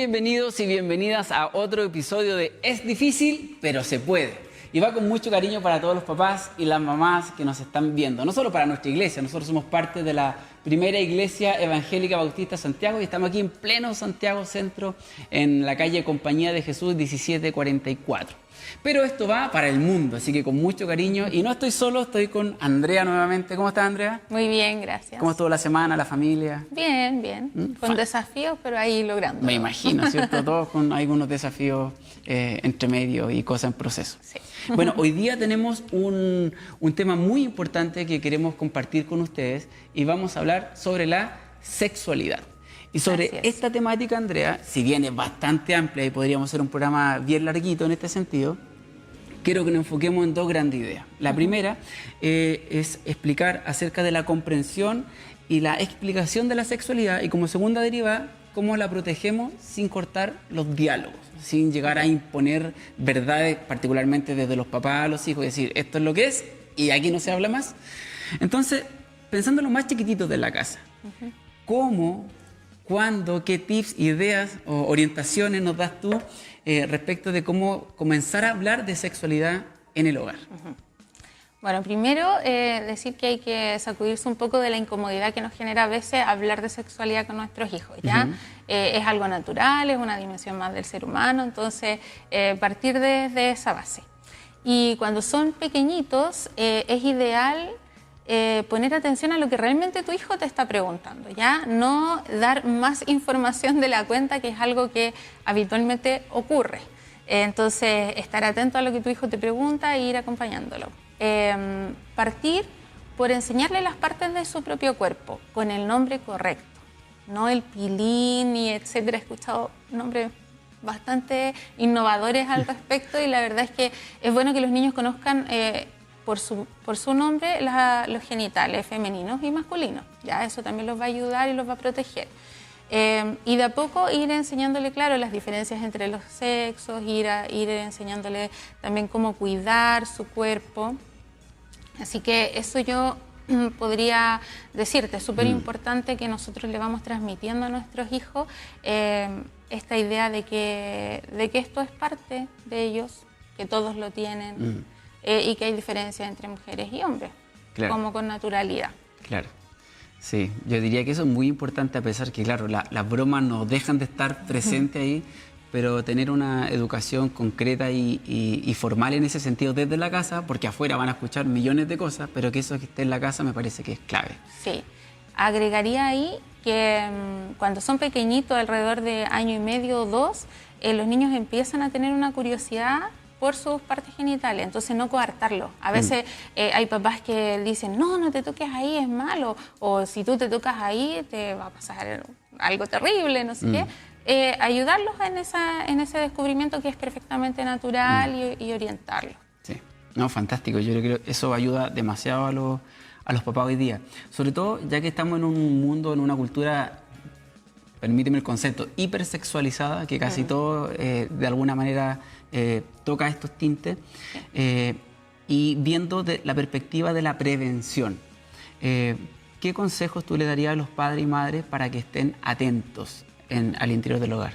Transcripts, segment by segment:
bienvenidos y bienvenidas a otro episodio de Es difícil, pero se puede. Y va con mucho cariño para todos los papás y las mamás que nos están viendo. No solo para nuestra iglesia, nosotros somos parte de la primera iglesia evangélica bautista Santiago y estamos aquí en pleno Santiago Centro, en la calle Compañía de Jesús 1744. Pero esto va para el mundo, así que con mucho cariño. Y no estoy solo, estoy con Andrea nuevamente. ¿Cómo estás, Andrea? Muy bien, gracias. ¿Cómo estuvo la semana, la familia? Bien, bien. Con desafíos, pero ahí logrando. Me imagino, ¿cierto? Todos con algunos desafíos entre medio y cosas en proceso. Sí. Bueno, hoy día tenemos un tema muy importante que queremos compartir con ustedes y vamos a hablar sobre la sexualidad. Y sobre esta temática, Andrea, si bien es bastante amplia y podríamos hacer un programa bien larguito en este sentido, quiero que nos enfoquemos en dos grandes ideas. La primera es explicar acerca de la comprensión y la explicación de la sexualidad y como segunda derivada, cómo la protegemos sin cortar los diálogos, sin llegar a imponer verdades, particularmente desde los papás a los hijos, y decir, esto es lo que es y aquí no se habla más. Entonces, pensando en los más chiquititos de la casa, ¿cómo, cuándo, qué tips, ideas o orientaciones nos das tú respecto de cómo comenzar a hablar de sexualidad en el hogar? Bueno, primero decir que hay que sacudirse un poco de la incomodidad que nos genera a veces hablar de sexualidad con nuestros hijos, ¿ya? Es algo natural, es una dimensión más del ser humano, entonces partir desde esa base. Y cuando son pequeñitos es ideal poner atención a lo que realmente tu hijo te está preguntando, ¿ya? No dar más información de la cuenta, que es algo que habitualmente ocurre. Entonces, estar atento a lo que tu hijo te pregunta e ir acompañándolo. Partir por enseñarle las partes de su propio cuerpo con el nombre correcto, no el pilín y etcétera. He escuchado nombres bastante innovadores al respecto y la verdad es que es bueno que los niños conozcan por su nombre los genitales femeninos y masculinos. Ya eso también los va a ayudar y los va a proteger. Y de a poco ir enseñándole, claro, las diferencias entre los sexos, ir enseñándole también cómo cuidar su cuerpo. Así que eso yo podría decirte, es súper importante que nosotros le vamos transmitiendo a nuestros hijos esta idea de que esto es parte de ellos, que todos lo tienen y que hay diferencias entre mujeres y hombres, como con naturalidad. Claro. Sí, yo diría que eso es muy importante, a pesar que, claro, las bromas no dejan de estar presentes ahí, pero tener una educación concreta y formal en ese sentido desde la casa, porque afuera van a escuchar millones de cosas, pero que eso que esté en la casa me parece que es clave. Sí, agregaría ahí que cuando son pequeñitos, alrededor de año y medio o dos, los niños empiezan a tener una curiosidad por sus partes genitales, entonces no coartarlo. A veces hay papás que dicen, no te toques ahí, es malo, o si tú te tocas ahí te va a pasar algo terrible, no sé qué. Ayudarlos en ese descubrimiento que es perfectamente natural y orientarlos. Sí, no, fantástico. Yo creo que eso ayuda demasiado a los papás hoy día. Sobre todo ya que estamos en un mundo, en una cultura, permíteme el concepto, hipersexualizada, que casi todo de alguna manera toca estos tintes, y viendo de la perspectiva de la prevención. ¿Qué consejos tú le darías a los padres y madres para que estén atentos al interior del hogar?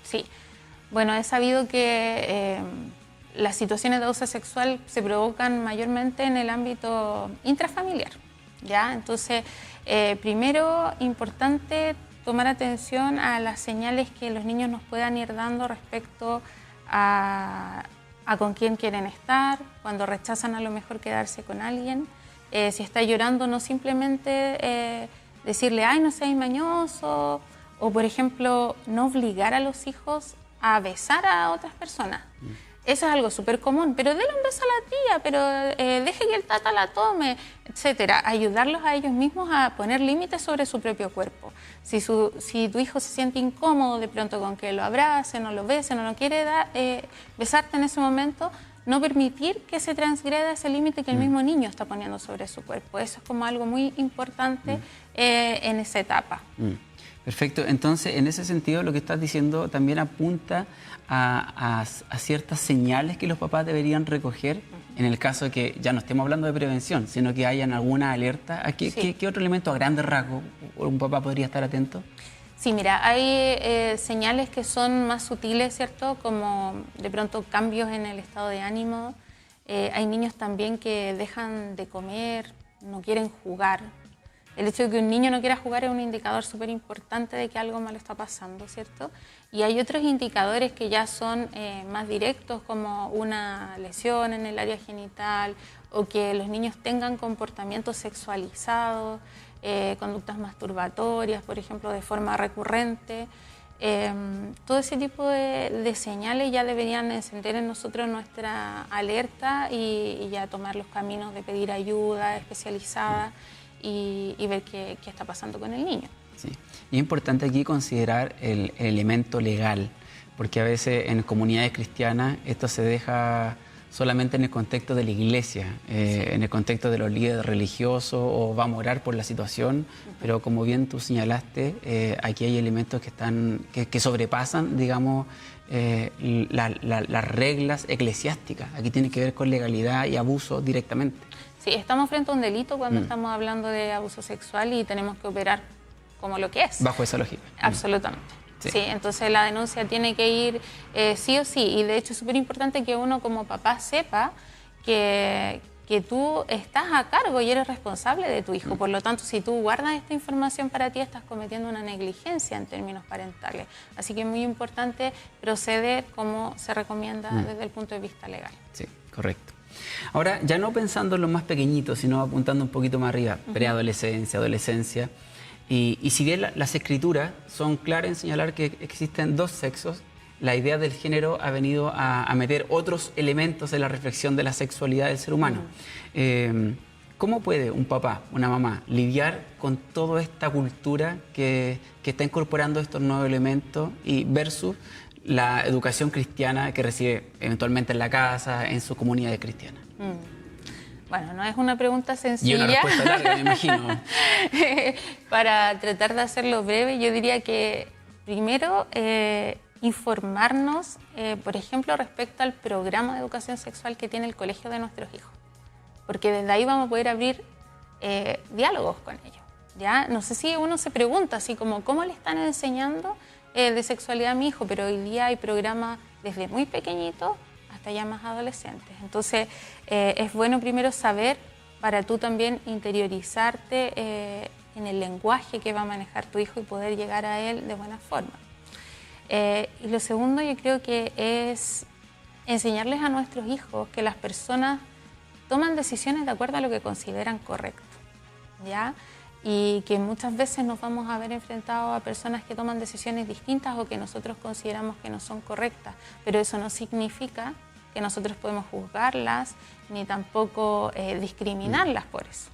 Sí, bueno, he sabido que las situaciones de abuso sexual se provocan mayormente en el ámbito intrafamiliar, ¿ya? Entonces, primero, importante tomar atención a las señales que los niños nos puedan ir dando respecto a con quién quieren estar, cuando rechazan a lo mejor quedarse con alguien. Si está llorando, no simplemente decirle, ay, no seas mañoso, o por ejemplo, no obligar a los hijos a besar a otras personas. Eso es algo súper común, pero déle un beso a la tía, pero deje que el tata la tome, etcétera. Ayudarlos a ellos mismos a poner límites sobre su propio cuerpo. Si tu hijo se siente incómodo de pronto con que lo abracen o lo besen o no quiere besarte en ese momento, no permitir que se transgreda ese límite que el mismo niño está poniendo sobre su cuerpo. Eso es como algo muy importante en esa etapa. Perfecto. Entonces, en ese sentido, lo que estás diciendo también apunta a ciertas señales que los papás deberían recoger en el caso de que ya no estemos hablando de prevención, sino que hayan alguna alerta. ¿A qué otro elemento a grandes rasgos un papá podría estar atento? Sí, mira, hay señales que son más sutiles, ¿cierto? Como de pronto cambios en el estado de ánimo. Hay niños también que dejan de comer, no quieren jugar. El hecho de que un niño no quiera jugar es un indicador súper importante de que algo malo está pasando, ¿cierto? Y hay otros indicadores que ya son más directos, como una lesión en el área genital o que los niños tengan comportamientos sexualizados, conductas masturbatorias, por ejemplo, de forma recurrente. Todo ese tipo de señales ya deberían encender en nosotros nuestra alerta y ya tomar los caminos de pedir ayuda especializada y ver qué está pasando con el niño. Sí. Y es importante aquí considerar el elemento legal, porque a veces en comunidades cristianas esto se deja solamente en el contexto de la iglesia, en el contexto de los líderes religiosos, o vamos a orar por la situación, pero como bien tú señalaste, aquí hay elementos que sobrepasan, digamos, las reglas eclesiásticas. Aquí tiene que ver con legalidad y abuso directamente. Sí, estamos frente a un delito cuando estamos hablando de abuso sexual y tenemos que operar como lo que es. Bajo esa lógica. Absolutamente. Sí, entonces la denuncia tiene que ir sí o sí, y de hecho es súper importante que uno como papá sepa que tú estás a cargo y eres responsable de tu hijo. Por lo tanto, si tú guardas esta información para ti, estás cometiendo una negligencia en términos parentales. Así que es muy importante proceder como se recomienda desde el punto de vista legal. Sí, correcto. Ahora, ya no pensando en los más pequeñitos, sino apuntando un poquito más arriba, preadolescencia, adolescencia. Y si bien las escrituras son claras en señalar que existen dos sexos, la idea del género ha venido a meter otros elementos en la reflexión de la sexualidad del ser humano. ¿Cómo puede un papá, una mamá, lidiar con toda esta cultura que está incorporando estos nuevos elementos y versus la educación cristiana que recibe eventualmente en la casa, en su comunidad cristiana? Bueno, no es una pregunta sencilla. Y una respuesta larga, me imagino. Para tratar de hacerlo breve, yo diría que primero informarnos, por ejemplo, respecto al programa de educación sexual que tiene el colegio de nuestros hijos. Porque desde ahí vamos a poder abrir diálogos con ellos. ¿Ya? No sé si uno se pregunta así como, ¿cómo le están enseñando de sexualidad a mi hijo? Pero hoy día hay programas desde muy pequeñitos hasta ya más adolescentes. Entonces, es bueno primero saber, para tú también interiorizarte en el lenguaje que va a manejar tu hijo y poder llegar a él de buena forma. Y lo segundo, yo creo que es enseñarles a nuestros hijos que las personas toman decisiones de acuerdo a lo que consideran correcto, ¿ya? Y que muchas veces nos vamos a ver enfrentados a personas que toman decisiones distintas o que nosotros consideramos que no son correctas, pero eso no significa que nosotros podemos juzgarlas ni tampoco discriminarlas por eso,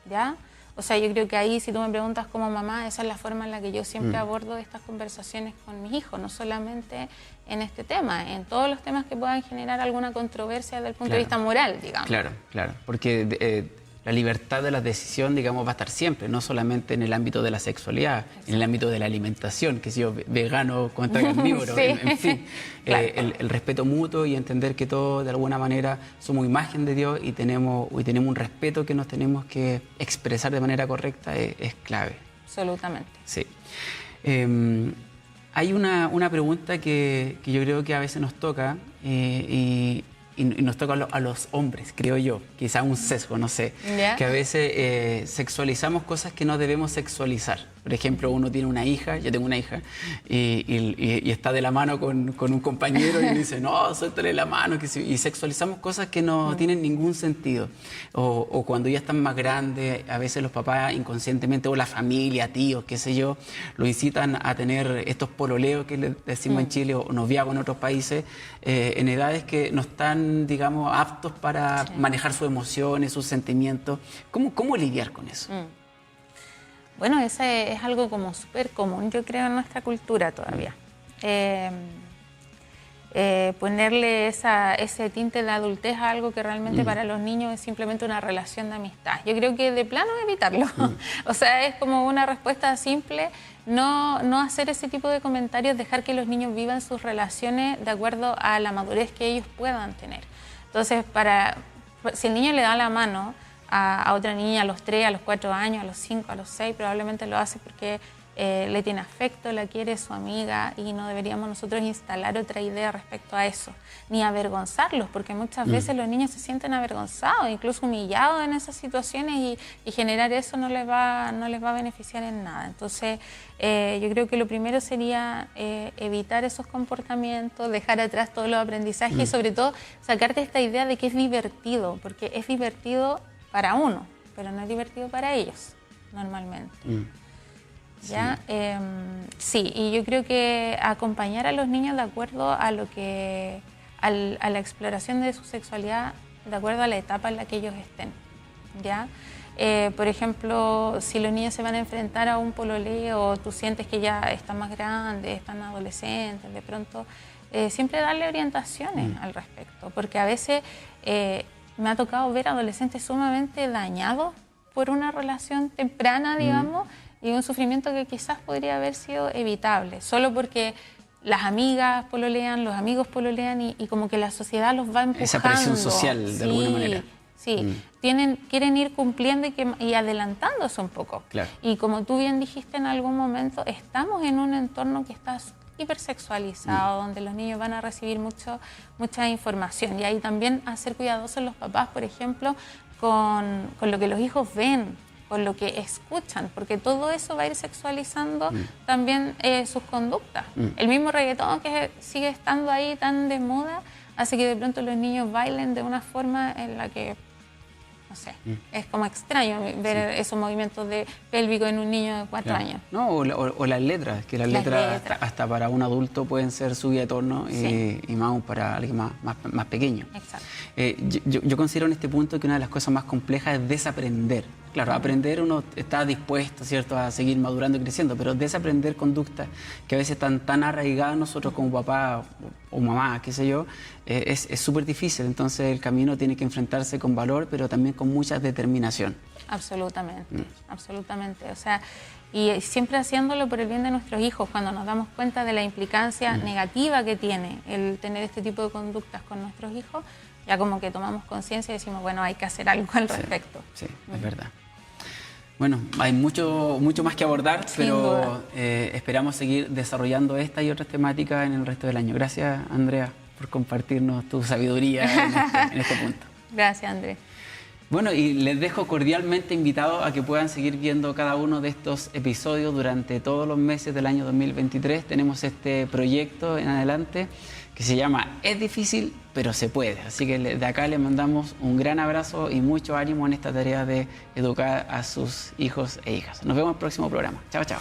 ¿ya? O sea, yo creo que ahí, si tú me preguntas como mamá, esa es la forma en la que yo siempre abordo estas conversaciones con mis hijos, no solamente en este tema, en todos los temas que puedan generar alguna controversia desde el punto de vista moral, digamos. Claro, claro, porque la libertad de la decisión, digamos, va a estar siempre, no solamente en el ámbito de la sexualidad, en el ámbito de la alimentación, que si yo vegano contra carnívoro, sí. en fin, claro. el respeto mutuo y entender que todos de alguna manera somos imagen de Dios y tenemos un respeto que nos tenemos que expresar de manera correcta es clave. Absolutamente. Sí. Hay una pregunta que yo creo que a veces nos toca y nos toca a los hombres, creo yo, quizá un sesgo, no sé, que a veces sexualizamos cosas que no debemos sexualizar. Por ejemplo, uno tiene una hija, yo tengo una hija, y está de la mano con un compañero y dice, no, suéltale la mano, y sexualizamos cosas que no tienen ningún sentido. O cuando ya están más grandes, a veces los papás inconscientemente, o la familia, tíos, qué sé yo, lo incitan a tener estos pololeos que le decimos en Chile, o noviazgos en otros países, en edades que no están, digamos, aptos para manejar sus emociones, sus sentimientos. ¿Cómo lidiar con eso? Bueno, ese es algo como súper común, yo creo, en nuestra cultura todavía. Ponerle ese tinte de adultez a algo que realmente para los niños es simplemente una relación de amistad. Yo creo que de plano evitarlo. O sea, es como una respuesta simple, no hacer ese tipo de comentarios, dejar que los niños vivan sus relaciones de acuerdo a la madurez que ellos puedan tener. Entonces, si el niño le da la mano a otra niña a los 3, a los 4 años, a los 5, a los 6, probablemente lo hace porque le tiene afecto, la quiere, es su amiga, y no deberíamos nosotros instalar otra idea respecto a eso, ni avergonzarlos, porque muchas veces los niños se sienten avergonzados, incluso humillados en esas situaciones, y generar eso no les va a beneficiar en nada. Entonces, yo creo que lo primero sería evitar esos comportamientos, dejar atrás todos los aprendizajes y sobre todo sacarte esta idea de que es divertido, porque es divertido para uno, pero no es divertido para ellos, normalmente. ¿Ya? Sí, y yo creo que acompañar a los niños de acuerdo a lo que a la exploración de su sexualidad, de acuerdo a la etapa en la que ellos estén, ¿ya? Por ejemplo, si los niños se van a enfrentar a un pololeo, o tú sientes que ya están más grandes, están adolescentes, de pronto, siempre darle orientaciones al respecto, porque a veces me ha tocado ver adolescentes sumamente dañados por una relación temprana, digamos, y un sufrimiento que quizás podría haber sido evitable, solo porque las amigas pololean, los amigos pololean y como que la sociedad los va empujando. Esa presión social, de alguna manera. Sí, quieren ir cumpliendo y adelantándose un poco. Claro. Y como tú bien dijiste en algún momento, estamos en un entorno que está hipersexualizado, donde los niños van a recibir mucha información. Y ahí también a ser cuidadosos los papás, por ejemplo, con lo que los hijos ven, con lo que escuchan, porque todo eso va a ir sexualizando también sus conductas. El mismo reggaetón que sigue estando ahí tan de moda hace que de pronto los niños bailen de una forma en la que, no sé, es como extraño ver esos movimientos de pélvico en un niño de 4 años. No, o las letras, que las letras hasta para un adulto pueden ser subida de tono y más para alguien más pequeño. Exacto. Yo considero en este punto que una de las cosas más complejas es desaprender. Claro, aprender uno está dispuesto, ¿cierto?, a seguir madurando y creciendo, pero desaprender conductas que a veces están tan arraigadas nosotros como papá o mamá, qué sé yo, es súper difícil. Entonces el camino tiene que enfrentarse con valor, pero también con mucha determinación. Absolutamente, absolutamente. O sea, y siempre haciéndolo por el bien de nuestros hijos, cuando nos damos cuenta de la implicancia negativa que tiene el tener este tipo de conductas con nuestros hijos, ya como que tomamos conciencia y decimos, bueno, hay que hacer algo al respecto. Sí, es verdad. Bueno, hay mucho más que abordar, pero esperamos seguir desarrollando esta y otras temáticas en el resto del año. Gracias, Andrea, por compartirnos tu sabiduría en este punto. Gracias, Andrés. Bueno, y les dejo cordialmente invitados a que puedan seguir viendo cada uno de estos episodios durante todos los meses del año 2023. Tenemos este proyecto en adelante que se llama Es difícil, pero se puede. Así que de acá les mandamos un gran abrazo y mucho ánimo en esta tarea de educar a sus hijos e hijas. Nos vemos en el próximo programa. Chao, chao.